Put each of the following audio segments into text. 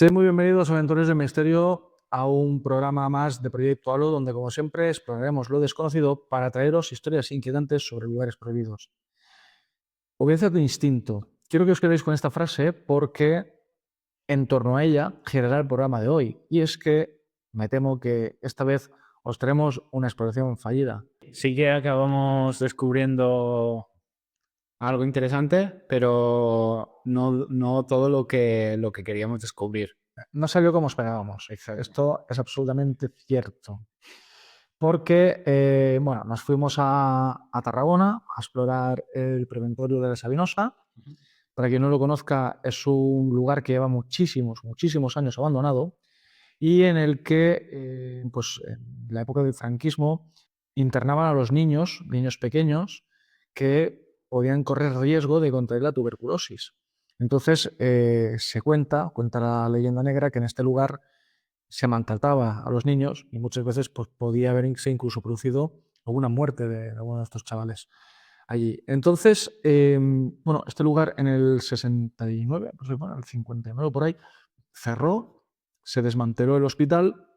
Sed muy bienvenidos, aventureros del misterio, a un programa más de Proyecto Halo, donde, como siempre, exploraremos lo desconocido para traeros historias inquietantes sobre lugares prohibidos. Obedece a tu instinto. Quiero que os quedéis con esta frase porque en torno a ella girará el programa de hoy. Y es que me temo que esta vez os traemos una exploración fallida. Sí que acabamos descubriendo algo interesante, pero no todo lo que queríamos descubrir. No salió como esperábamos. Esto es absolutamente cierto. Porque bueno, nos fuimos a Tarragona a explorar el preventorio de la Sabinosa. Para quien no lo conozca, es un lugar que lleva muchísimos años abandonado y en el que, pues, en la época del franquismo, internaban a los niños pequeños, que podían correr riesgo de contraer la tuberculosis. Entonces, cuenta la leyenda negra que en este lugar se maltrataba a los niños y muchas veces pues, podía haberse incluso producido alguna muerte de alguno de estos chavales allí. Entonces, bueno, este lugar en el 69, pues, bueno, el 59 por ahí, cerró, se desmanteló el hospital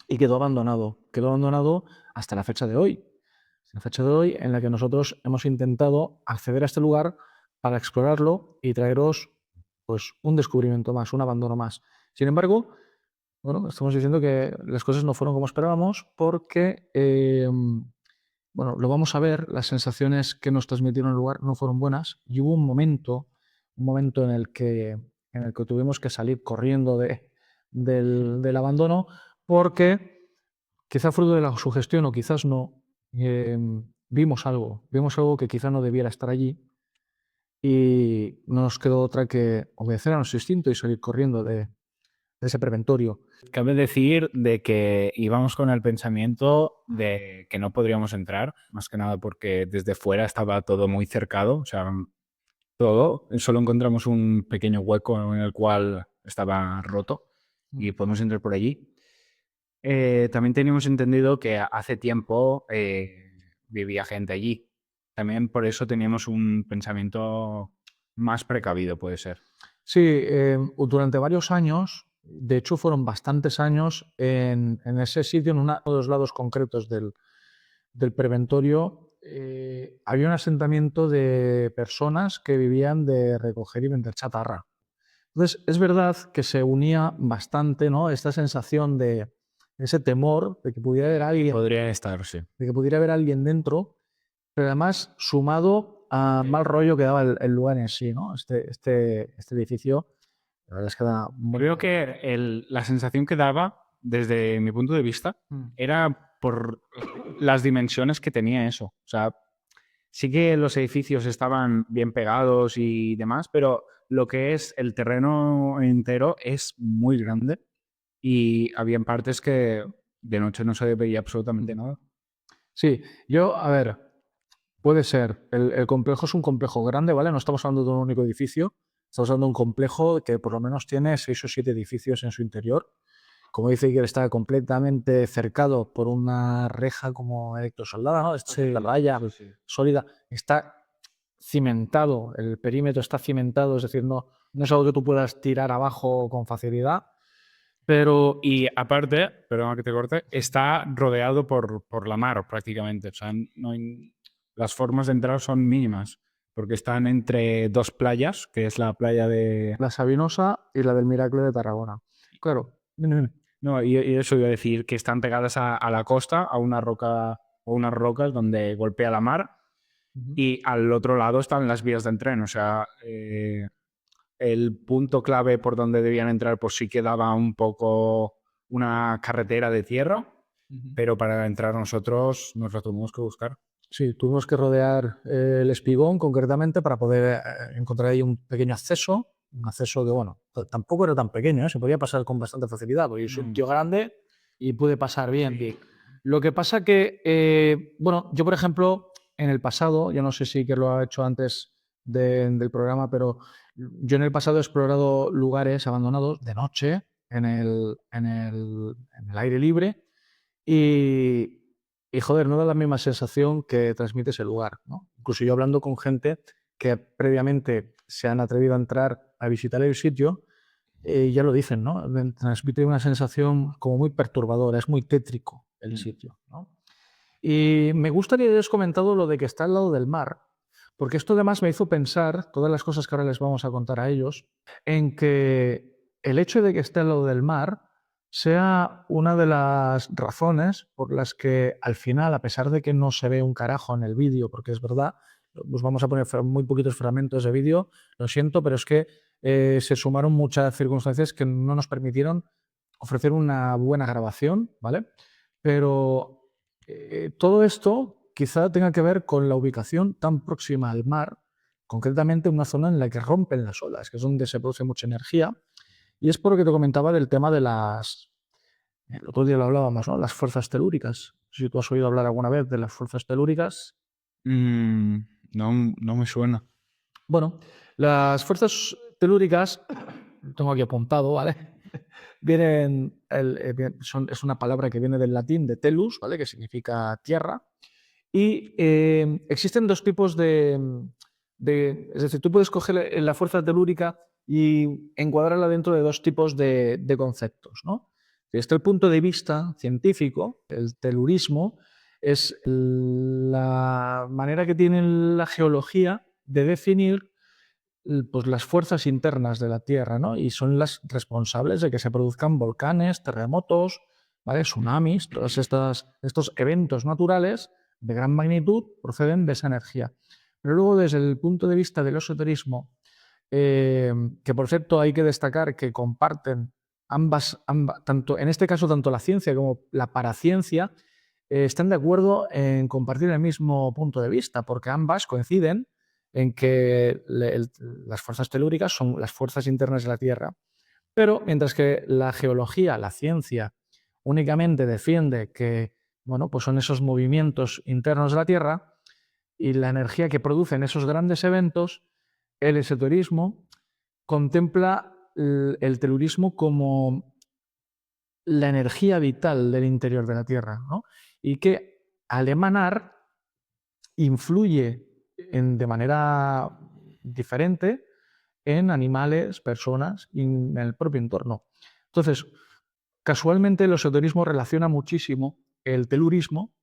y quedó abandonado. Quedó abandonado hasta la fecha de hoy. La fecha de hoy en la que nosotros hemos intentado acceder a este lugar para explorarlo y traeros pues, un descubrimiento más, un abandono más. Sin embargo, bueno, estamos diciendo que las cosas no fueron como esperábamos porque, bueno, lo vamos a ver, las sensaciones que nos transmitieron el lugar no fueron buenas y hubo un momento en el que tuvimos que salir corriendo del abandono porque quizá fruto de la sugestión o quizás no, vimos algo que quizá no debiera estar allí y no nos quedó otra que obedecer a nuestro instinto y salir corriendo de ese preventorio. Cabe decir de que íbamos con el pensamiento de que no podríamos entrar, más que nada porque desde fuera estaba todo muy cercado, o sea, todo. Solo encontramos un pequeño hueco en el cual estaba roto y podemos entrar por allí. También teníamos entendido que hace tiempo vivía gente allí. También por eso teníamos un pensamiento más precavido, puede ser. Sí, durante varios años, de hecho fueron bastantes años, en ese sitio, en uno de los lados concretos del preventorio, había un asentamiento de personas que vivían de recoger y vender chatarra. Entonces, es verdad que se unía bastante, ¿no?, esta sensación de ese temor de que pudiera haber alguien, Podría estar, sí. de que pudiera haber alguien dentro, pero además sumado al mal rollo que daba el lugar en sí, ¿no? Este edificio, la verdad es que da muy... Creo que la sensación que daba, desde mi punto de vista, era por las dimensiones que tenía eso. O sea, sí que los edificios estaban bien pegados y demás, pero lo que es el terreno entero es muy grande y había partes que de noche no se veía absolutamente nada. Sí, yo, a ver, puede ser. El complejo es un complejo grande, ¿vale? No estamos hablando de un único edificio, estamos hablando de un complejo que por lo menos tiene 6 o 7 edificios en su interior. Como dice Iker, está completamente cercado por una reja como electrosoldada, ¿no? Esta valla Sí. sólida. Está cimentado, el perímetro está cimentado, es decir, no es algo que tú puedas tirar abajo con facilidad, pero Y aparte, perdona que te corte, está rodeado por la mar prácticamente. O sea, las formas de entrar son mínimas, porque están entre dos playas, que es la playa de... la Sabinosa y la del Miracle de Tarragona. Claro, dime, dime. No, y eso iba a decir, que están pegadas a la costa, a una roca o unas rocas donde golpea la mar, Ujú. y al otro lado están las vías del tren. O sea, el punto clave por donde debían entrar, pues sí que daba un poco una carretera de tierra, Ujú. pero para entrar nosotros nos lo tuvimos que buscar. Sí, tuvimos que rodear el espigón concretamente para poder encontrar ahí un pequeño acceso, un acceso que, bueno, tampoco era tan pequeño, ¿eh? Se podía pasar con bastante facilidad, porque yo soy un tío grande y pude pasar bien. Sí. Lo que pasa que, bueno, yo por ejemplo, en el pasado, yo no sé si que lo ha hecho antes del programa, pero yo en el pasado he explorado lugares abandonados de noche, en el aire libre, y, joder, no da la misma sensación que transmite ese lugar, ¿no? Incluso yo hablando con gente que previamente se han atrevido a entrar a visitar el sitio, ya lo dicen, ¿no? Transmite una sensación como muy perturbadora, es muy tétrico el sitio, ¿no? Y me gustaría que hayas comentado lo de que está al lado del mar, porque esto además me hizo pensar, todas las cosas que ahora les vamos a contar a ellos, en que el hecho de que esté al lado del mar sea una de las razones por las que al final, a pesar de que no se ve un carajo en el vídeo, porque es verdad, pues vamos a poner muy poquitos fragmentos de vídeo, lo siento, pero es que se sumaron muchas circunstancias que no nos permitieron ofrecer una buena grabación, ¿vale? Pero todo esto quizá tenga que ver con la ubicación tan próxima al mar, concretamente una zona en la que rompen las olas, que es donde se produce mucha energía. Y es por lo que te comentaba del tema de las... El otro día lo hablábamos, ¿no? Las fuerzas telúricas. Si tú has oído hablar alguna vez de las fuerzas telúricas. Mm, no, no me suena. Bueno, las fuerzas telúricas, tengo aquí apuntado, ¿vale? Vienen, es una palabra que viene del latín de telus, ¿vale? Que significa tierra. Y existen dos tipos es decir, tú puedes coger la fuerza telúrica y encuadrarla dentro de dos tipos de conceptos, ¿no? Desde el punto de vista científico, el telurismo es la manera que tiene la geología de definir pues, las fuerzas internas de la Tierra, ¿no? Y son las responsables de que se produzcan volcanes, terremotos, ¿vale? Tsunamis, todos estos eventos naturales de gran magnitud proceden de esa energía. Pero luego, desde el punto de vista del esoterismo, que por cierto hay que destacar que comparten tanto, en este caso tanto la ciencia como la paraciencia, están de acuerdo en compartir el mismo punto de vista, porque ambas coinciden en que las fuerzas telúricas son las fuerzas internas de la Tierra. Pero mientras que la geología, la ciencia, únicamente defiende que bueno, pues son esos movimientos internos de la Tierra y la energía que producen esos grandes eventos, el esoterismo contempla el telurismo como la energía vital del interior de la Tierra, ¿no? Y que al emanar influye de manera diferente en animales, personas y en el propio entorno. Entonces, casualmente el esoterismo relaciona muchísimo el telurismo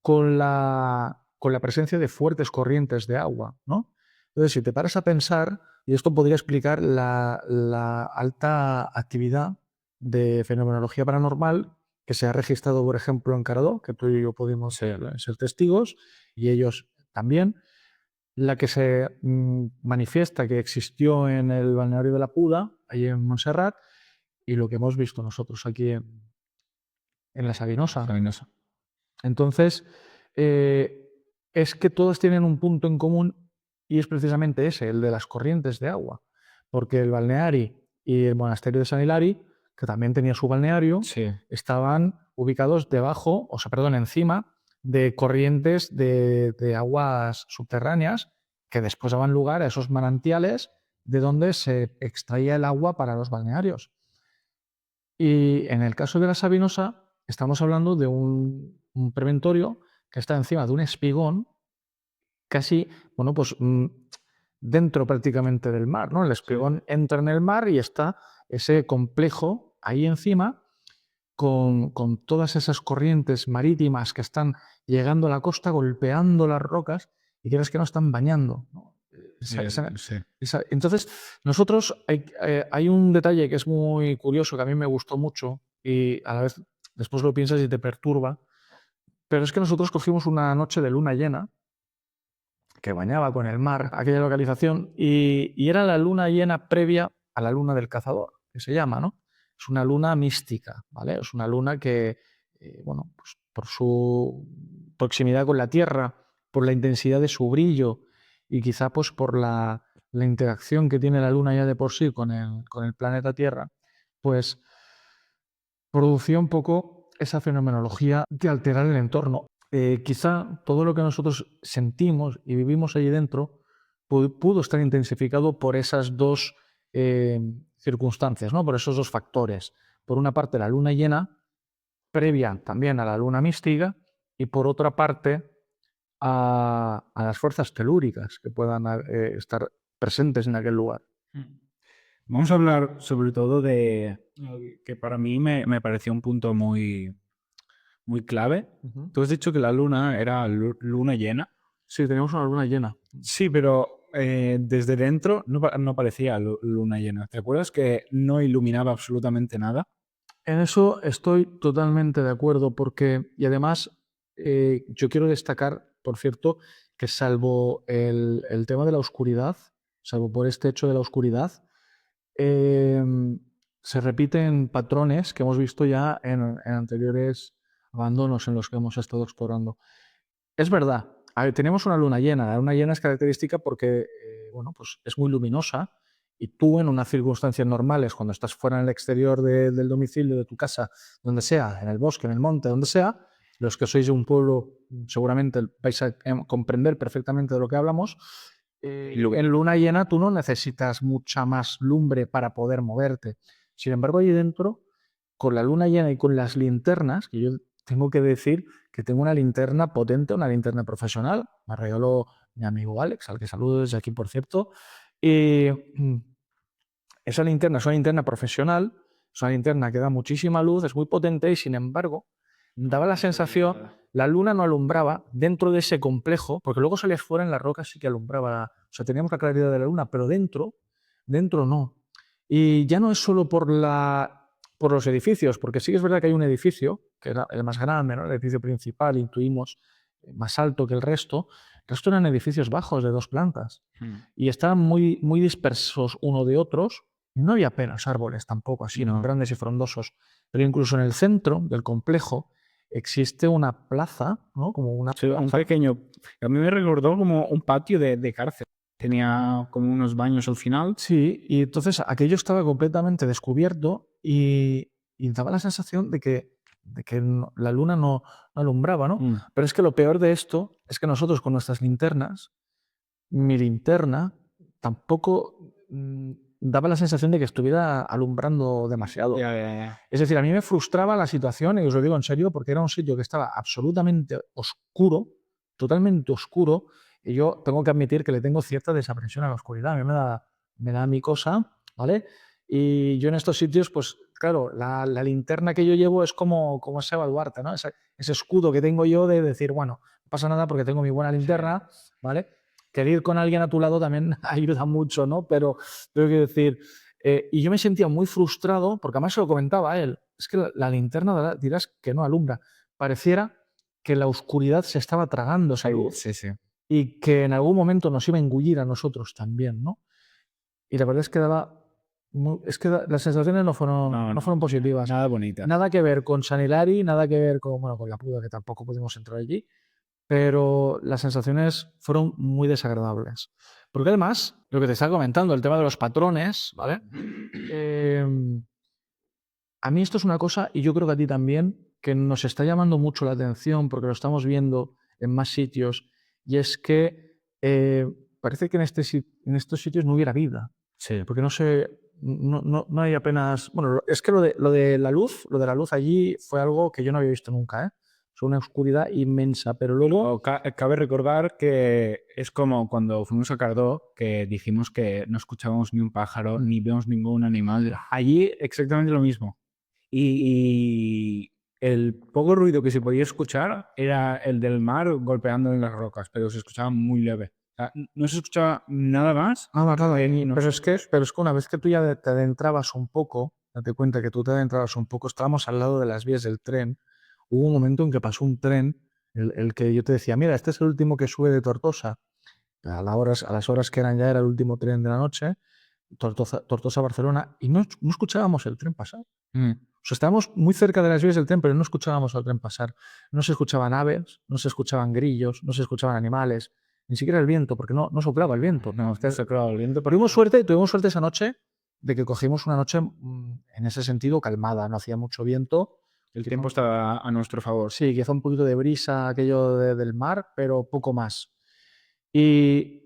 con la presencia de fuertes corrientes de agua, ¿no? Entonces, si te paras a pensar, y esto podría explicar la alta actividad de fenomenología paranormal que se ha registrado, por ejemplo, en Caradó, que tú y yo pudimos Sí. ser testigos, y ellos también, la que se manifiesta que existió en el balneario de la Puda, allí en Montserrat, y lo que hemos visto nosotros aquí en la Sabinosa. Sabinosa. Entonces, es que todas tienen un punto en común y es precisamente ese, el de las corrientes de agua. Porque el balneario y el monasterio de San Hilari, que también tenía su balneario, Sí. estaban ubicados debajo, o sea, perdón, encima de corrientes de aguas subterráneas que después daban lugar a esos manantiales de donde se extraía el agua para los balnearios. Y en el caso de la Sabinosa, estamos hablando de un preventorio que está encima de un espigón, casi, bueno, pues dentro prácticamente del mar, ¿no? El espigón entra en el mar y está ese complejo ahí encima con todas esas corrientes marítimas que están llegando a la costa, golpeando las rocas y crees que no están bañando, ¿no? Sí. Entonces, nosotros hay un detalle que es muy curioso, que a mí me gustó mucho y a la vez después lo piensas y te perturba, pero es que nosotros cogimos una noche de luna llena que bañaba con el mar aquella localización y era la luna llena previa a la luna del cazador, que se llama, ¿no? Es una luna mística, ¿vale? Es una luna que, bueno, pues por su proximidad con la Tierra, por la intensidad de su brillo y quizá pues por la interacción que tiene la luna ya de por sí con el planeta Tierra, pues producía un poco esa fenomenología de alterar el entorno. Quizá todo lo que nosotros sentimos y vivimos allí dentro pudo estar intensificado por esas dos circunstancias, ¿no? Por esos dos factores. Por una parte, la luna llena, previa también a la luna mística, y por otra parte, a las fuerzas telúricas que puedan estar presentes en aquel lugar. Vamos a hablar sobre todo de que para mí me pareció un punto muy, muy clave. Tú has dicho que la luna era luna llena. Sí, teníamos una luna llena. Sí, pero desde dentro no parecía luna llena. ¿Te acuerdas que no iluminaba absolutamente nada? En eso estoy totalmente de acuerdo porque, y además, yo quiero destacar, por cierto, que salvo el tema de la oscuridad, salvo por este hecho de la oscuridad, em, se repiten patrones que hemos visto ya en anteriores abandonos en los que hemos estado explorando. Es verdad, a ver, tenemos una luna llena. La luna llena es característica porque, bueno, pues es muy luminosa y tú en unas circunstancias normales, cuando estás fuera en el exterior del domicilio, de tu casa, donde sea, en el bosque, en el monte, donde sea, los que sois de un pueblo seguramente vais a comprender perfectamente de lo que hablamos. En luna llena tú no necesitas mucha más lumbre para poder moverte. Sin embargo, ahí dentro, con la luna llena y con las linternas, que yo tengo que decir que tengo una linterna potente, una linterna profesional. Me regaló mi amigo Alex, al que saludo desde aquí, por cierto. Y esa linterna es una linterna profesional, es una linterna que da muchísima luz, es muy potente y sin embargo daba la sensación, la luna no alumbraba dentro de ese complejo, porque luego salías fuera en las rocas sí que alumbraba, o sea, teníamos la claridad de la luna, pero dentro no. Y ya no es solo por los edificios, porque sí que es verdad que hay un edificio, que era el más grande, ¿no? El edificio principal, intuimos, más alto que el resto eran edificios bajos de 2 plantas y estaban muy, muy dispersos uno de otros. No había apenas árboles tampoco, así, No. grandes y frondosos. Pero incluso en el centro del complejo existe una plaza, ¿no? Como una Sí, un plaza. pequeño. A mí me recordó como un patio de cárcel. Tenía como unos baños al final. Sí, y entonces aquello estaba completamente descubierto y daba la sensación de que la luna no alumbraba, ¿no? Pero es que lo peor de esto es que nosotros con nuestras linternas, mi linterna tampoco daba la sensación de que estuviera alumbrando demasiado. Ya. Es decir, a mí me frustraba la situación, y os lo digo en serio, porque era un sitio que estaba absolutamente oscuro, totalmente oscuro, y yo tengo que admitir que le tengo cierta desaprensión a la oscuridad. A mí me da mi cosa, ¿vale? Y yo en estos sitios, pues claro, la linterna que yo llevo es como Seba Duarte, ¿no? Ese escudo que tengo yo de decir, bueno, no pasa nada porque tengo mi buena linterna, ¿vale? Que ir con alguien a tu lado también ayuda mucho, ¿no? Pero tengo que decir, y yo me sentía muy frustrado, porque además se lo comentaba a él, es que la linterna dirás que no alumbra. Pareciera que la oscuridad se estaba tragando esa luz Sí. y que en algún momento nos iba a engullir a nosotros también, ¿no? Y la verdad es que las sensaciones no fueron positivas. Nada bonita. Nada que ver con San Hilari, nada que ver con la Puda, que tampoco pudimos entrar allí, pero las sensaciones fueron muy desagradables. Porque además, lo que te estaba comentando, el tema de los patrones, ¿vale? A mí esto es una cosa, y yo creo que a ti también, que nos está llamando mucho la atención porque lo estamos viendo en más sitios, y es que parece que en estos sitios no hubiera vida, Sí. porque no hay apenas... Bueno, es que lo de la luz allí fue algo que yo no había visto nunca, ¿eh? Es una oscuridad inmensa, pero luego... Cabe recordar que es como cuando fuimos a Cardó, que dijimos que no escuchábamos ni un pájaro, ni vemos ningún animal. Allí exactamente lo mismo. Y el poco ruido que se podía escuchar era el del mar golpeando en las rocas, pero se escuchaba muy leve. O sea, no se escuchaba nada más. Claro, No pero sé. es que una vez que tú ya te adentrabas un poco, date cuenta que tú te adentrabas un poco, estábamos al lado de las vías del tren, hubo un momento en que pasó un tren, el que yo te decía, mira, este es el último que sube de Tortosa, a las horas que eran ya era el último tren de la noche, Tortosa-Barcelona, y no escuchábamos el tren pasar. O sea, estábamos muy cerca de las vías del tren, pero no escuchábamos al tren pasar. No se escuchaban aves, no se escuchaban grillos, no se escuchaban animales, ni siquiera el viento, porque no soplaba el viento. No, está sacado el viento. Tuvimos suerte esa noche de que cogimos una noche en ese sentido calmada, no hacía mucho viento. El tiempo estaba a nuestro favor. Sí, quizá un poquito de brisa aquello del mar, pero poco más. Y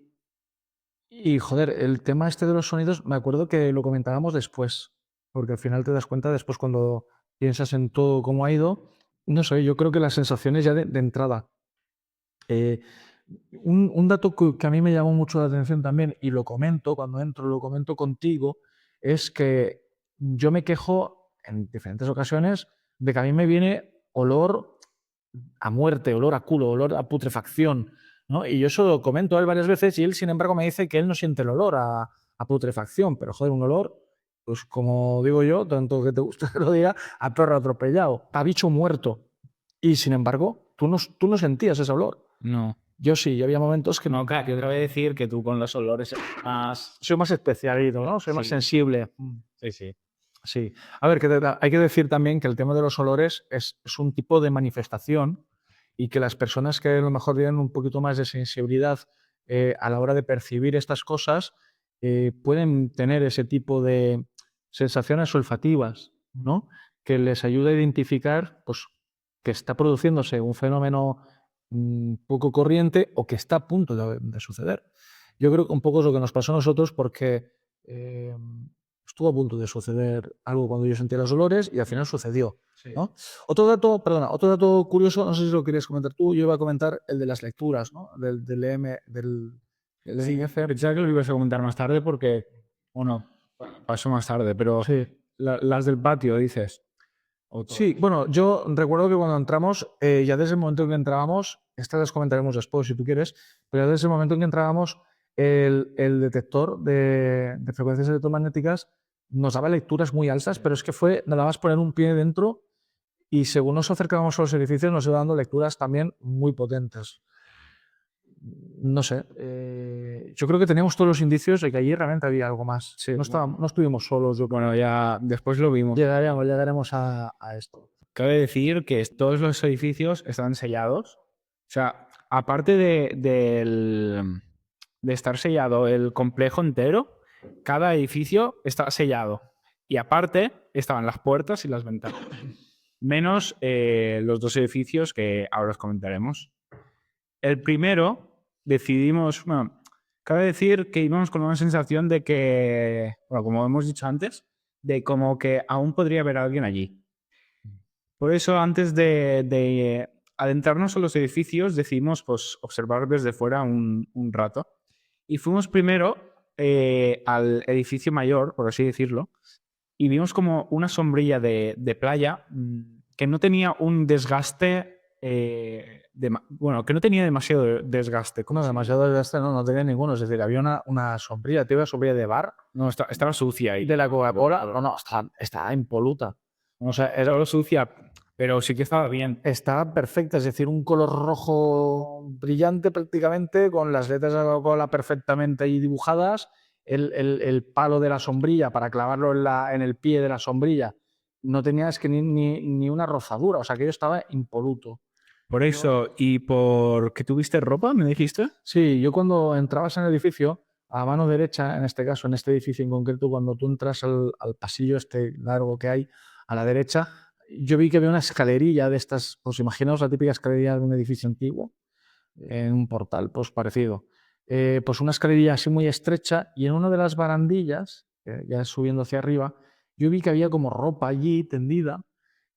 joder, el tema este de los sonidos, me acuerdo que lo comentábamos después, porque al final te das cuenta después cuando piensas en todo cómo ha ido. No sé, yo creo que las sensaciones ya de entrada. Eh, un dato que a mí me llamó mucho la atención también, y lo comento cuando entro, lo comento contigo, es que yo me quejo en diferentes ocasiones de que a mí me viene olor a muerte, olor a culo, olor a putrefacción, ¿no? Y yo eso lo comento a él varias veces y él, sin embargo, me dice que él no siente el olor a putrefacción, pero joder, un olor, pues como digo yo, tanto que te gusta que lo diga, a perro atropellado, a bicho muerto. Y sin embargo, tú no sentías ese olor. No. Yo sí, había momentos que No, claro, yo te voy a decir que tú con los olores más... soy más especialito, ¿no? Soy más Sí. sensible. Sí, sí. Sí. A ver, hay que decir también que el tema de los olores es un tipo de manifestación y que las personas que a lo mejor tienen un poquito más de sensibilidad a la hora de percibir estas cosas pueden tener ese tipo de sensaciones olfativas, ¿no? Que les ayuda a identificar pues, que está produciéndose un fenómeno poco corriente o que está a punto de suceder. Yo creo que un poco es lo que nos pasó a nosotros porque estuvo a punto de suceder algo cuando yo sentí los olores y al final sucedió. Sí. ¿No? Otro dato curioso, no sé si lo querías comentar tú, yo iba a comentar el de las lecturas, ¿no? del Sí, IF. pensaba que lo ibas a comentar más tarde porque, bueno, pasó más tarde, pero Sí. las del patio, dices. Sí, bueno, yo recuerdo que cuando entramos, ya desde el momento en que entrábamos, estas las comentaremos después si tú quieres, pero ya desde el momento en que entrábamos, el detector de frecuencias electromagnéticas nos daba lecturas muy altas, pero es que fue nada más poner un pie dentro y según nos acercábamos a los edificios nos iba dando lecturas también muy potentes. No sé, yo creo que teníamos todos los indicios de que allí realmente había algo más. Sí, No estuvimos solos, yo creo. Bueno, ya después lo vimos. Llegaremos a esto. Cabe decir que todos los edificios estaban sellados. O sea, aparte de estar sellado el complejo entero, cada edificio estaba sellado. Y aparte estaban las puertas y las ventanas. Menos los dos edificios que ahora os comentaremos. El primero decidimos, bueno, cabe decir que íbamos con una sensación de que, bueno, como hemos dicho antes, de como que aún podría haber alguien allí. Por eso, antes de adentrarnos en los edificios, decidimos pues, observar desde fuera un rato. Y fuimos primero al edificio mayor, por así decirlo, y vimos como una sombrilla de playa que no tenía un desgaste, bueno, que no tenía demasiado desgaste. No, demasiado desgaste no tenía ninguno. Es decir, había una sombrilla, tío, una sombrilla de bar. No, estaba sucia ahí. De la Coca-Cola. No, está impoluta. O sea, era sucia, pero sí que estaba bien. Está perfecta, es decir, un color rojo brillante prácticamente, con las letras de la Coca-Cola perfectamente ahí dibujadas, el palo de la sombrilla para clavarlo en el pie de la sombrilla. No tenías que ni una rozadura, o sea, aquello estaba impoluto. Por eso, ¿y por qué tuviste ropa, me dijiste? Sí, yo cuando entrabas en el edificio, a mano derecha, en este caso, en este edificio en concreto, cuando tú entras al pasillo este largo que hay a la derecha, yo vi que había una escalerilla de estas, pues imaginaos la típica escalerilla de un edificio antiguo, en un portal, pues parecido. Pues una escalerilla así muy estrecha y en una de las barandillas, ya subiendo hacia arriba, yo vi que había como ropa allí tendida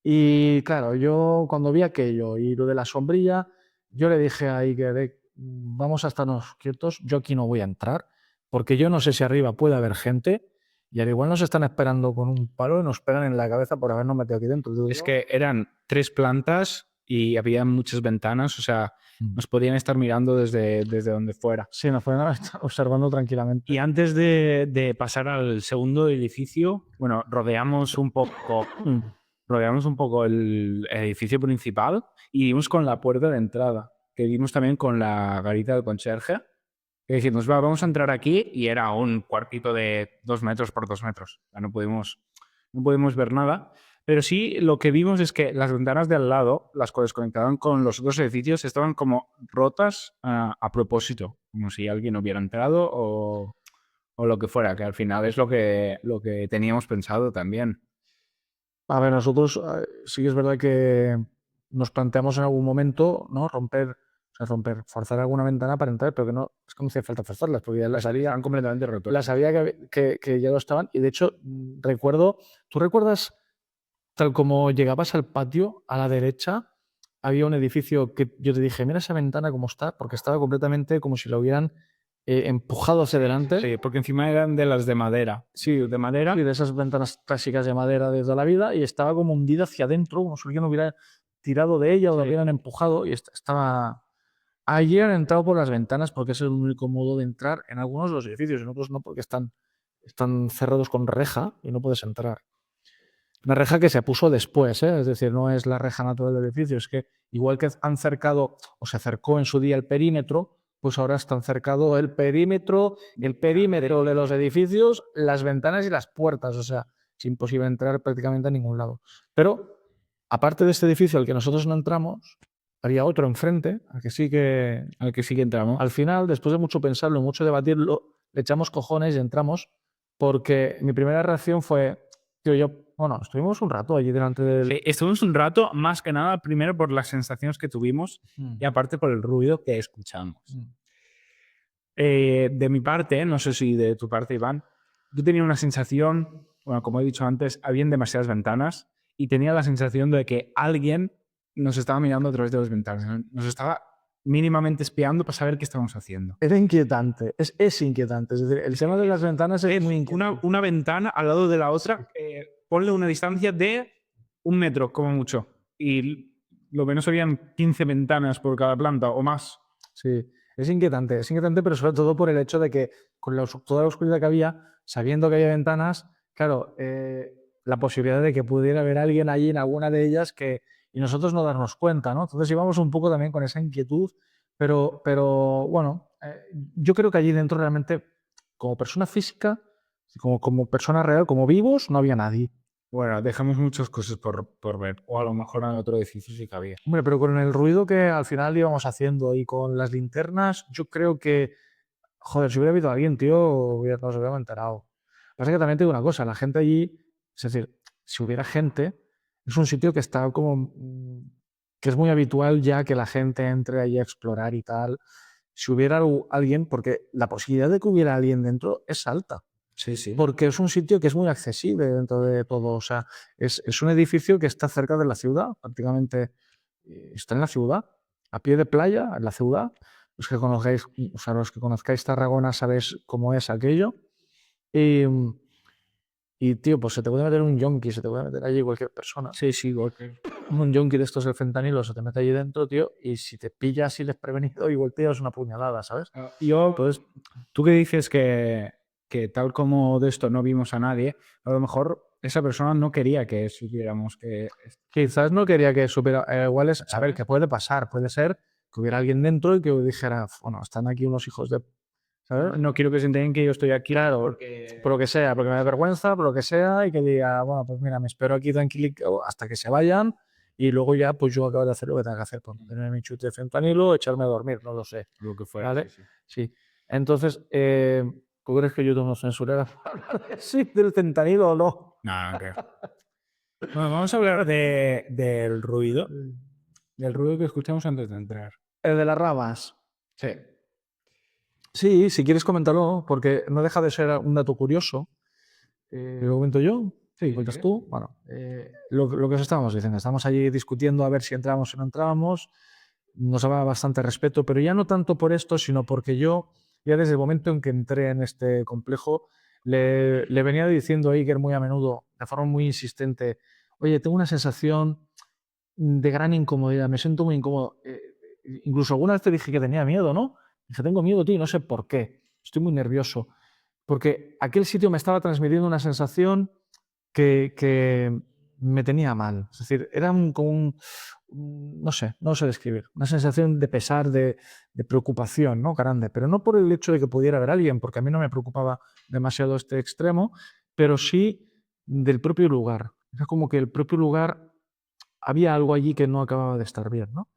y claro, yo cuando vi aquello y lo de la sombrilla, yo le dije a Iker, vamos a estarnos quietos, yo aquí no voy a entrar, porque yo no sé si arriba puede haber gente y al igual nos están esperando con un palo y nos pegan en la cabeza por habernos metido aquí dentro. Digo Es yo, que eran 3 plantas y había muchas ventanas, o sea, nos podían estar mirando desde donde fuera. sí, nos pueden estar observando tranquilamente. Y antes de pasar al segundo edificio, bueno, rodeamos un poco el edificio principal y vimos con la puerta de entrada, que vimos también con la garita del conserje, que dijimos, va, vamos a entrar aquí, y era un cuartito de 2 metros por 2 metros. O sea, no pudimos ver nada. Pero sí, lo que vimos es que las ventanas de al lado, las cuales conectaban con los otros edificios, estaban como rotas a propósito, como si alguien hubiera entrado o lo que fuera, que al final es lo que teníamos pensado también. A ver, nosotros sí que es verdad que nos planteamos en algún momento, ¿no? Forzar alguna ventana para entrar, pero que no, es que no hacía falta forzarlas, porque ya las había, Estaban completamente rotos. las había que ya lo estaban. Y de hecho, recuerdo, ¿tú recuerdas tal como llegabas al patio, a la derecha, había un edificio que yo te dije, mira esa ventana cómo está, porque estaba completamente como si la hubieran empujado hacia adelante. Sí, porque encima eran de las de madera. Sí, de madera. Y de esas ventanas clásicas de madera de toda la vida, y estaba como hundida hacia adentro, como si alguien hubiera tirado de ella o la Sí. hubieran empujado, y estaba... Allí han entrado por las ventanas porque es el único modo de entrar en algunos de los edificios, en otros no, porque están cerrados con reja y no puedes entrar. Una reja que se puso después, ¿eh? Es decir, no es la reja natural del edificio, es que igual que han cercado o se acercó en su día el perímetro, pues ahora están cercado el perímetro de los edificios, las ventanas y las puertas, o sea, es imposible entrar prácticamente a ningún lado. Pero, aparte de este edificio al que nosotros no entramos, había otro enfrente, al que sí que entramos. al final, después de mucho pensarlo, mucho debatirlo, le echamos cojones y entramos, porque mi primera reacción fue, tío, bueno, estuvimos un rato allí delante del... Sí, estuvimos un rato, más que nada, primero por las sensaciones que tuvimos y aparte por el ruido que escuchamos. De mi parte, no sé si de tu parte, Iván, yo tenía una sensación, bueno, como he dicho antes, habían demasiadas ventanas y tenía la sensación de que alguien nos estaba mirando a través de las ventanas, nos estaba mínimamente espiando para saber qué estábamos haciendo. Era inquietante, es inquietante. Es decir, el tema de las ventanas es muy inquietante. Una ventana al lado de la otra, ponle una distancia de 1 metro, como mucho. Y lo menos habían 15 ventanas por cada planta o más. Sí, es inquietante, pero sobre todo por el hecho de que con toda la oscuridad que había, sabiendo que había ventanas, claro, la posibilidad de que pudiera haber alguien allí en alguna de ellas y nosotros no darnos cuenta, ¿no? Entonces íbamos un poco también con esa inquietud, pero bueno, yo creo que allí dentro realmente, como persona física, como persona real, como vivos, no había nadie. Bueno, dejamos muchas cosas por ver. O a lo mejor en otro edificio sí que había. Hombre, pero con el ruido que al final íbamos haciendo y con las linternas, yo creo que, joder, si hubiera habido alguien, tío, nos hubiéramos enterado. Lo que pasa es que también te digo una cosa, la gente allí, es decir, si hubiera gente, es un sitio que está como, que es muy habitual ya que la gente entre allí a explorar y tal. Si hubiera alguien, porque la posibilidad de que hubiera alguien dentro es alta. Sí, sí. Porque es un sitio que es muy accesible dentro de todo. O sea, es un edificio que está cerca de la ciudad, prácticamente está en la ciudad, a pie de playa, en la ciudad. Los que conozcáis, o sea, los que conozcáis Tarragona sabéis cómo es aquello. Y tío, pues se te puede meter un yonki, se te puede meter allí cualquier persona. Sí, sí, Un yonki de estos del fentanilo se te mete allí dentro, tío, y si te pillas así desprevenido, igual te llevas una puñalada, ¿sabes? Pues, tú que dices que tal como de esto no vimos a nadie, a lo mejor esa persona no quería que supiéramos que... Quizás no quería que supiera, igual es, a ver, ¿Sabes? ¿qué puede pasar? Puede ser que hubiera alguien dentro y que dijera, bueno, están aquí unos hijos de... ¿sabes? No quiero que se enteren que yo estoy aquí. Claro, Porque... por lo que sea, porque me da vergüenza, por lo que sea, y que diga, bueno, pues mira, me espero aquí tranquilo hasta que se vayan y luego ya pues yo acabo de hacer lo que tenga que hacer, pues tener mi chute de fentanilo, echarme a dormir, no lo sé. Lo que fuera. ¿Vale? Sí, sí. Sí. Entonces, ¿tú crees que YouTube nos censurará por hablar sí, del fentanilo o no? No, no creo. Bueno, vamos a hablar del ruido. Del ruido que escuchamos antes de entrar. El de las ramas. Sí. Sí, si quieres comentarlo, porque no deja de ser un dato curioso. ¿Lo comento yo? Sí, ¿Lo cuentas sí. tú? Bueno, lo que os estábamos diciendo, estamos allí discutiendo a ver si entramos o no entrábamos, nos daba bastante respeto, pero ya no tanto por esto, sino porque yo, ya desde el momento en que entré en este complejo, le venía diciendo a Iker muy a menudo, de forma muy insistente, oye, tengo una sensación de gran incomodidad, me siento muy incómodo. Incluso alguna vez te dije que tenía miedo, ¿no? Dije, tengo miedo, tío, no sé por qué, estoy muy nervioso. Porque aquel sitio me estaba transmitiendo una sensación que me tenía mal. Es decir, era no sé describir, una sensación de pesar, de preocupación, ¿no? Grande, pero no por el hecho de que pudiera haber alguien, porque a mí no me preocupaba demasiado este extremo, pero sí del propio lugar. Era como que el propio lugar, había algo allí que no acababa de estar bien, ¿no?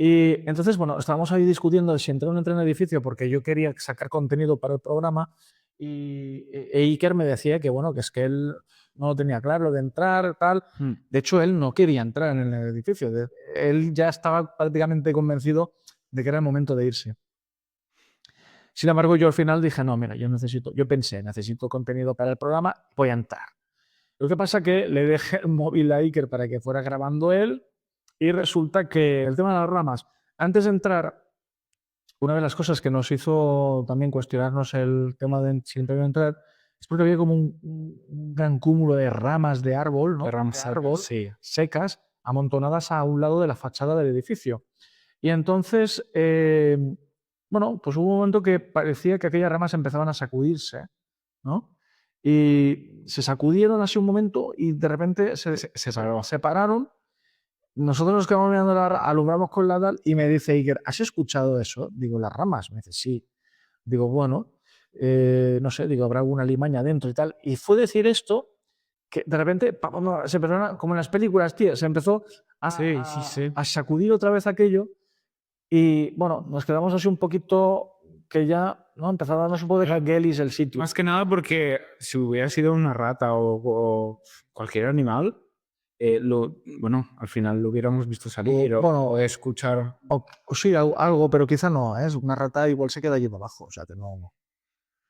Y entonces, bueno, estábamos ahí discutiendo de si entrar o no entrar en el edificio porque yo quería sacar contenido para el programa y Iker me decía que, bueno, que es que él no lo tenía claro lo de entrar, tal. De hecho, él no quería entrar en el edificio. Él ya estaba prácticamente convencido de que era el momento de irse. Sin embargo, yo al final dije, no, mira, yo pensé, necesito contenido para el programa, voy a entrar. Lo que pasa que le dejé el móvil a Iker para que fuera grabando él y resulta que el tema de las ramas, antes de entrar, una de las cosas que nos hizo también cuestionarnos el tema de si entrar o no entrar es porque había como un gran cúmulo de ramas de árbol, ¿no? De De Ramsar, árbol sí. secas amontonadas a un lado de la fachada del edificio. Y entonces, bueno, pues hubo un momento que parecía que aquellas ramas empezaban a sacudirse, ¿no? Y se sacudieron así un momento y de repente Se paró. separaron. Nosotros nos quedamos mirando, alumbramos con la tal y me dice Iker, ¿has escuchado eso? Digo, las ramas. Me dice, sí. Digo, bueno, no sé, digo, habrá alguna limaña dentro y tal. Y fue decir esto que de repente se empezó, como en las películas, tío, se empezó Sí. a sacudir otra vez aquello y bueno, nos quedamos así un poquito que ya, ¿no? Empezó a darnos un poco de gelis el sitio. Más que nada porque si hubiera sido una rata o cualquier animal, bueno, al final lo hubiéramos visto salir o escuchar. O sí, algo, pero quizá no, ¿eh? Una rata igual se queda allí abajo, o sea que no.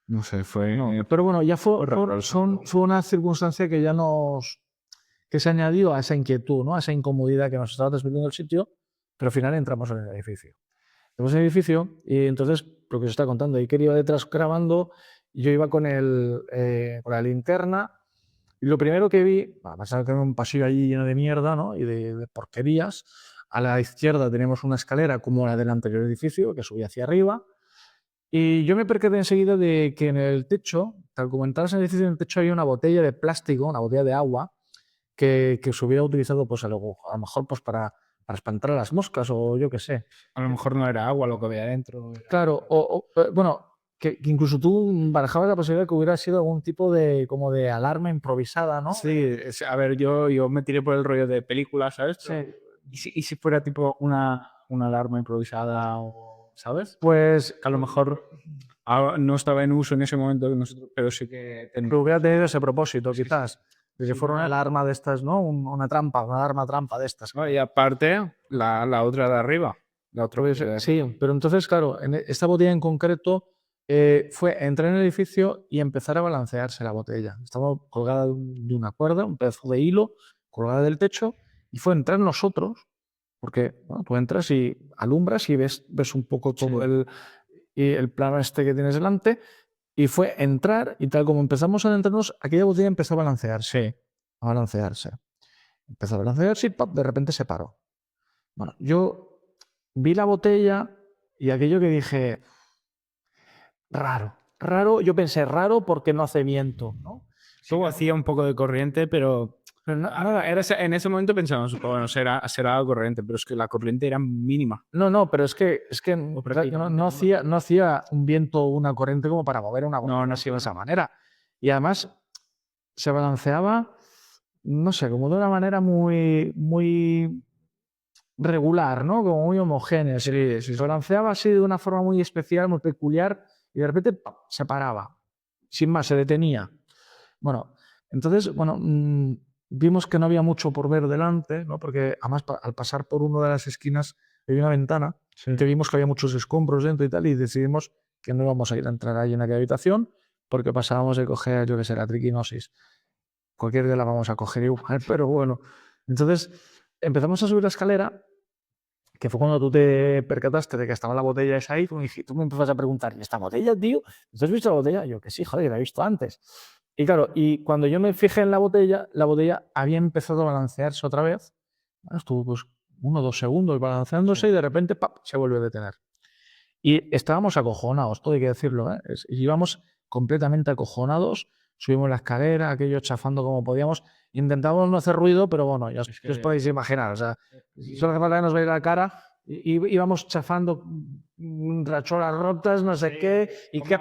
No sé, fue. No, pero bueno, ya fue una circunstancia que ya que se añadió a esa inquietud, ¿no? A esa incomodidad que nos estaba transmitiendo el sitio, pero al final entramos en el edificio. Entramos en el edificio y entonces, lo que os está contando, Iker iba detrás grabando, yo iba con con la linterna y lo primero que vi, a pesar de tener un pasillo allí lleno de mierda, ¿no? Y de porquerías, a la izquierda tenemos una escalera como la del anterior edificio que subía hacia arriba. Y yo me percaté enseguida de que en el techo, tal como entras en el edificio, en el techo había una botella de plástico, una botella de agua, que se hubiera utilizado pues a lo mejor pues para espantar a las moscas o yo qué sé. A lo mejor no era agua lo que había dentro. Claro, bueno, que incluso tú barajabas la posibilidad de que hubiera sido algún tipo de como de alarma improvisada, ¿no? Sí, a ver, yo me tiré por el rollo de películas, ¿sabes? Sí. ¿Y si fuera tipo una alarma improvisada o, ¿sabes? Pues Que a lo mejor no estaba en uso en ese momento, pero sí que que hubiera tenido ese propósito, Sí, quizás. De que sí, fuera una no. alarma de estas, ¿no? Una trampa, una alarma trampa de estas. No, y aparte, la otra de arriba. La otra Puede ser, sí, pero entonces, claro, esta botella en concreto fue entrar en el edificio y empezar a balancearse la botella. Estaba colgada de una cuerda, un pedazo de hilo, colgada del techo, y fue entrar nosotros, porque bueno, tú entras y alumbras y ves un poco todo el plano este que tienes delante, y fue entrar y tal como empezamos a adentrarnos, aquella botella empezó a balancearse, a balancearse. Empezó a balancearse y ¡pap! De repente se paró. Bueno, yo vi la botella y aquello que dije, raro, raro, yo pensé raro porque no hace viento, ¿no? Luego hacía un poco de corriente, pero Nada, en ese momento pensábamos, bueno, será algo corriente, pero es que la corriente era mínima. no, pero es que prácticamente no hacía un viento o una corriente como para mover una botella así de esa manera. Y además se balanceaba, no sé, como de una manera muy regular, ¿no? Como muy homogénea. Se balanceaba así de una forma muy especial, muy peculiar, y de repente ¡pam! Se paraba. Sin más, se detenía. Bueno, entonces, bueno, vimos que no había mucho por ver delante, ¿no? Porque además al pasar por una de las esquinas había una ventana, que vimos que había muchos escombros dentro y tal, y decidimos que no íbamos a ir a entrar ahí en aquella habitación porque pasábamos de coger, yo qué sé, la triquinosis. Cualquier día la vamos a coger igual, pero bueno. Entonces empezamos a subir la escalera, que fue cuando tú te percataste de que estaba la botella esa ahí, tú me empiezas a preguntar, ¿y esta botella, tío? ¿Tú has visto la botella? Yo, que sí, joder, la he visto antes. Y claro, y cuando yo me fijé en la botella había empezado a balancearse otra vez. Estuvo pues 1 o 2 segundos balanceándose y de repente ¡pap! Se vuelve a detener. Y estábamos acojonados, todo hay que decirlo, ¿eh? Íbamos completamente acojonados, subimos la escalera, aquello chafando como podíamos, intentábamos no hacer ruido, pero bueno, ya os podéis imaginar, o sea, solo hace falta que nos veáis la cara, íbamos chafando racholas rotas, no sé qué, y que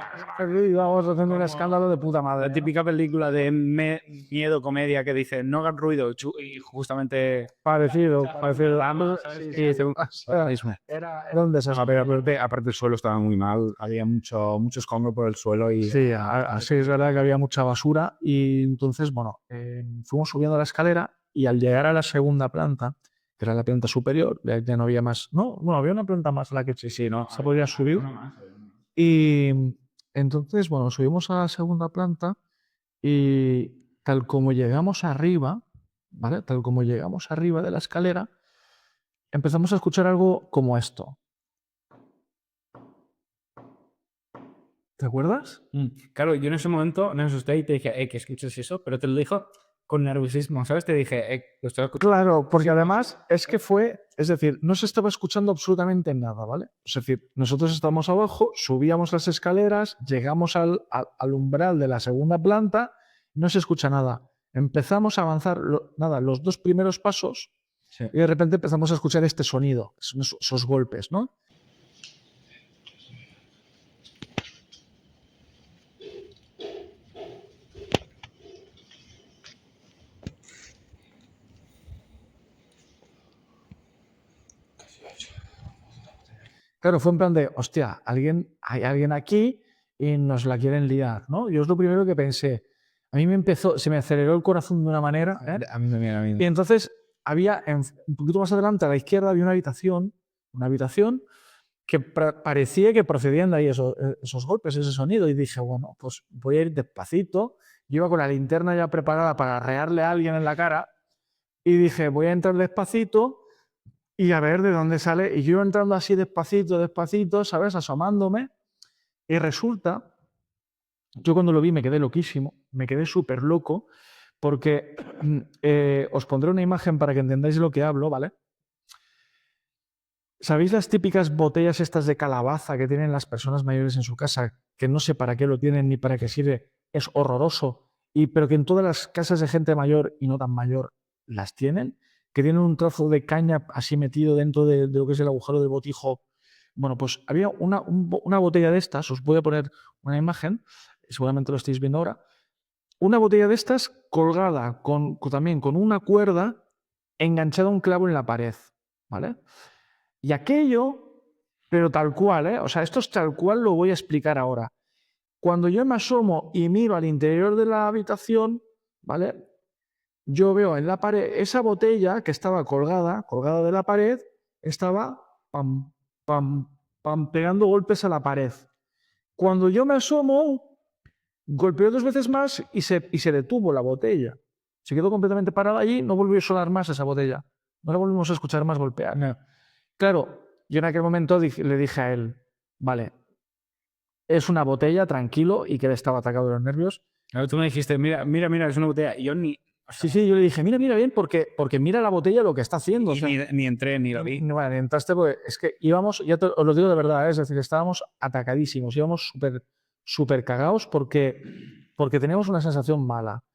íbamos haciendo un escándalo de puta madre. La típica película de miedo, comedia, que dice, no hagan ruido, y justamente... Parecido. Era un desastre. Aparte el suelo estaba muy mal, había mucho escombro por el suelo y... Sí, así es verdad que había mucha basura y entonces, bueno, fuimos subiendo la escalera y al llegar a la segunda planta, que era la planta superior, ya no había más, no, bueno, había una planta más a la que no, se podía subir. una más. Y entonces, bueno, subimos a la segunda planta y tal como llegamos arriba, ¿vale? Tal como llegamos arriba de la escalera, empezamos a escuchar algo como esto. ¿Te acuerdas? Claro, yo en ese momento me asusté y te dije, que escuches eso, pero te lo dijo con nerviosismo, ¿sabes? Te dije, lo estoy escuchando. Claro, porque además es que es decir, no se estaba escuchando absolutamente nada, ¿vale? Es decir, nosotros estábamos abajo, subíamos las escaleras, llegamos al umbral de la segunda planta, no se escucha nada. Empezamos a avanzar, los 2 primeros pasos Sí. y de repente empezamos a escuchar este sonido, esos golpes, ¿no? Claro, fue en plan de, hostia, hay alguien aquí y nos la quieren liar, ¿no? Yo es lo primero que pensé. A mí se me aceleró el corazón de una manera, ¿eh? A mí también. Y entonces había, un poquito más adelante, a la izquierda, había una habitación que parecía que procedían de ahí esos golpes, ese sonido. Y dije, bueno, pues voy a ir despacito. Yo iba con la linterna ya preparada para arrearle a alguien en la cara. Y dije, voy a entrar despacito y a ver de dónde sale. Y yo iba entrando así despacito, ¿sabes? Asomándome. Y resulta, yo cuando lo vi me quedé loquísimo, me quedé súper loco, porque os pondré una imagen para que entendáis lo que hablo, ¿vale? ¿Sabéis las típicas botellas estas de calabaza que tienen las personas mayores en su casa, que no sé para qué lo tienen ni para qué sirve? Es horroroso, pero que en todas las casas de gente mayor y no tan mayor las tienen, que tienen un trozo de caña así metido dentro de lo que es el agujero del botijo. Bueno, pues había una botella de estas, os voy a poner una imagen, seguramente lo estáis viendo ahora, una botella de estas colgada también con una cuerda enganchada a un clavo en la pared, ¿vale? Y aquello, pero tal cual, ¿eh? O sea, esto es tal cual, lo voy a explicar ahora. Cuando yo me asomo y miro al interior de la habitación, ¿vale? Yo veo en la pared esa botella que estaba colgada de la pared, estaba pam, pam, pam, pegando golpes a la pared. Cuando yo me asomo, golpeó 2 veces más y se detuvo la botella. Se quedó completamente parada allí, no volvió a sonar más esa botella. No la volvimos a escuchar más golpear. No. Claro, yo en aquel momento le dije a él, vale, es una botella, tranquilo, y que él estaba atacado de los nervios. Claro, tú me dijiste, mira, es una botella. Y yo ni... O sea, Sí, yo le dije, mira bien, porque mira la botella lo que está haciendo. O sea, ni entré, ni lo vi. bueno, ni entraste, porque es que íbamos, os lo digo de verdad, es decir, estábamos atacadísimos, íbamos súper cagados porque teníamos una sensación mala.